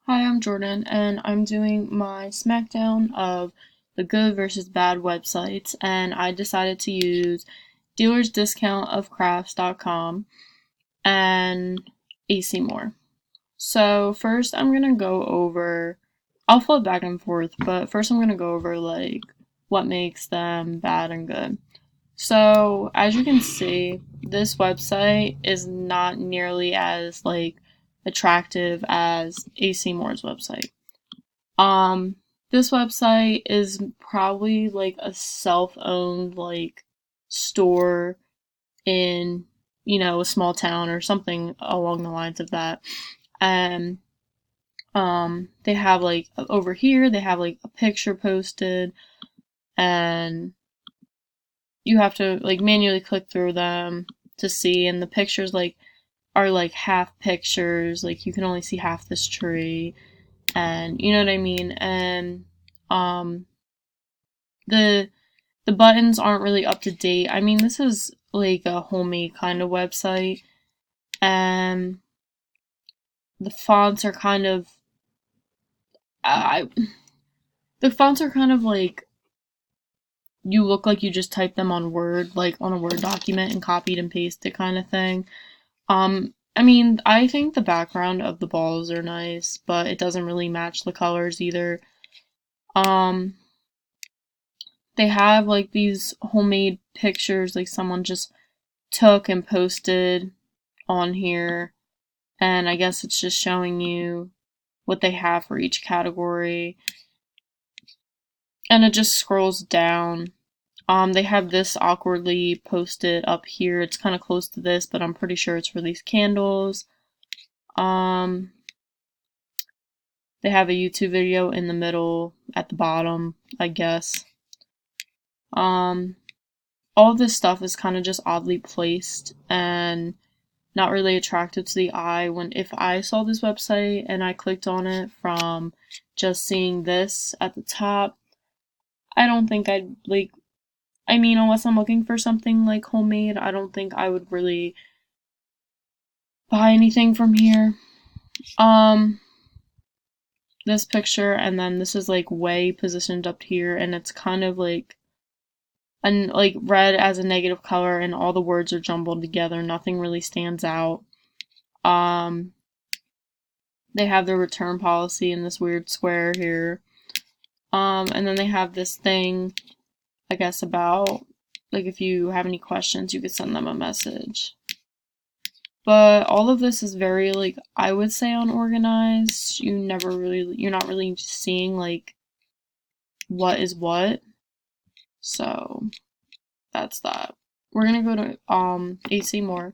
Hi, I'm Jordan, and I'm doing my smackdown of the good versus bad websites, and I decided to use dealersdiscountofcrafts.com and AC Moore. So first I'm gonna go over, I'll flip back and forth, but first I'm gonna go over like what makes them bad and good. So as you can see, this website is not nearly as attractive as AC Moore's website. Um, this website is probably like a self-owned store in, a small town or something along the lines of that. And they have over here they have like a picture posted, and you have to like manually click through them to see, and the pictures are like half pictures, like you can only see half this tree, and you know what I mean. And um the the buttons aren't really up to date. I mean, this is like a homey kind of website, and the fonts are kind of I the fonts are kind of like you look like you just typed them on Word, like on a Word document and copied and pasted kind of thing. I mean, I think the background of the balls are nice, but it doesn't really match the colors either. Um, they have like these homemade pictures, like someone just took and posted on here, and I guess it's just showing you what they have for each category, and it just scrolls down. They have this awkwardly posted up here. It's kind of close to this, but I'm pretty sure it's for these candles. Um, they have a YouTube video in the middle at the bottom, I guess. Um, all of this stuff is kind of just oddly placed and not really attractive to the eye. When if I saw this website and I clicked on it from just seeing this at the top, I don't think I'd like, I mean, unless I'm looking for something like homemade, I don't think I would really buy anything from here. Um, this picture, and then this is like way positioned up here, and it's kind of like and like red as a negative color, and all the words are jumbled together. Nothing really stands out. Um, they have their return policy in this weird square here. And then they have this thing, I guess, about like if you have any questions, you could send them a message. But all of this is very like I would say unorganized. You're not really seeing like what is what. So that's that. We're gonna go to AC Moore.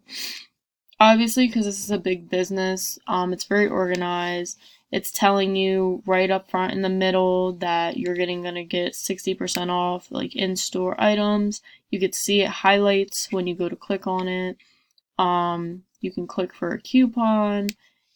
Obviously, because this is a big business, it's very organized. It's telling you right up front in the middle that you're gonna get 60% off like in-store items. You get to see it highlights when you go to click on it. You can click for a coupon.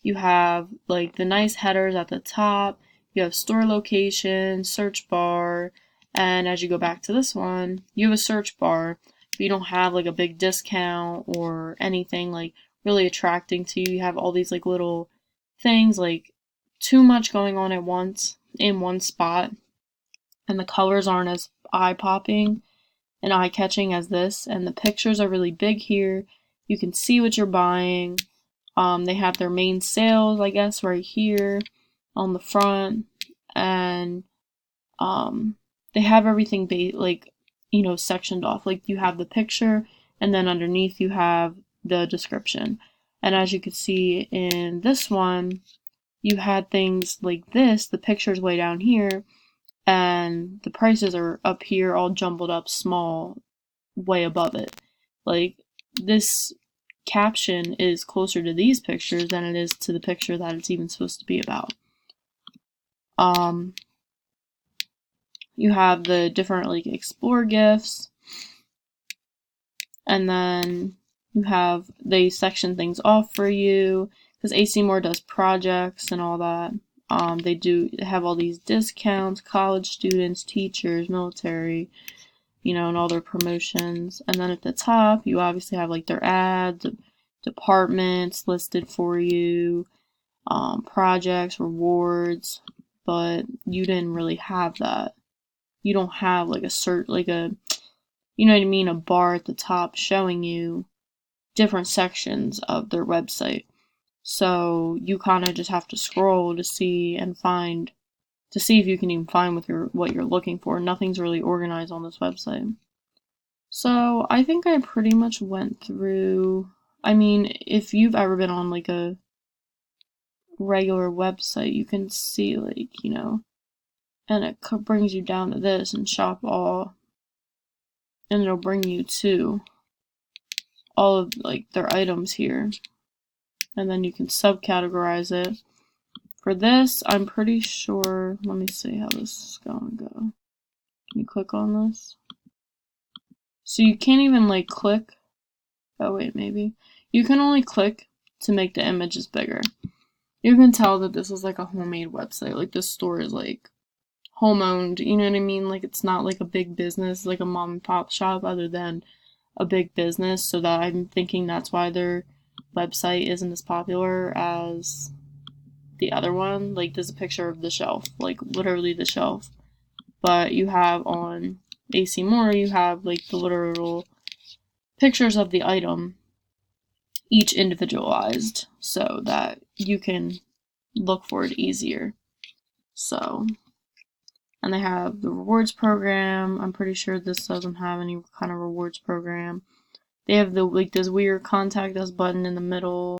You have like the nice headers at the top. You have store location, search bar, and as you go back to this one, you have a search bar. But you don't have like a big discount or anything like really attracting to you. You have all these like little things, like too much going on at once in one spot, and the colors aren't as eye-popping and eye-catching as this, and the pictures are really big here. You can see what you're buying. They have their main sales, I guess, right here on the front, and um, they have everything sectioned off. Like you have the picture, and then underneath you have the description. And as you can see in this one, you had things like this. The picture's way down here, and the prices are up here, all jumbled up small, way above it. Like this caption is closer to these pictures than it is to the picture that it's even supposed to be about. Um, you have the different like explore gifts, and then you have they section things off for you because AC Moore does projects and all that. They do have all these discounts, college students, teachers, military, and all their promotions. And then at the top, you obviously have like their ads, departments listed for you, projects, rewards, but you didn't really have that. You don't have like you know what I mean, a bar at the top showing you different sections of their website. So you kind of just have to scroll to see if you can even find what you're looking for. Nothing's really organized on this website. So I think I pretty much went through. I mean, if you've ever been on like a regular website, you can see like, and it brings you down to this and shop all, and it'll bring you to all of like their items here, and then you can subcategorize it. For this, I'm pretty sure, let me see how this is gonna go. Can you click on this? So you can't even like click, oh wait, maybe. You can only click to make the images bigger. You can tell that this is like a homemade website, like this store is like home owned, you know what I mean? Like it's not like a big business, like a mom and pop shop, other than a big business, so that I'm thinking that's why their website isn't as popular as the other one. Like there's a picture of the shelf, like literally the shelf. But you have on AC More, you have like the literal pictures of the item, each individualized, so that you can look for it easier. So, and they have the rewards program. I'm pretty sure this doesn't have any kind of rewards program. They have the like this weird contact us button in the middle.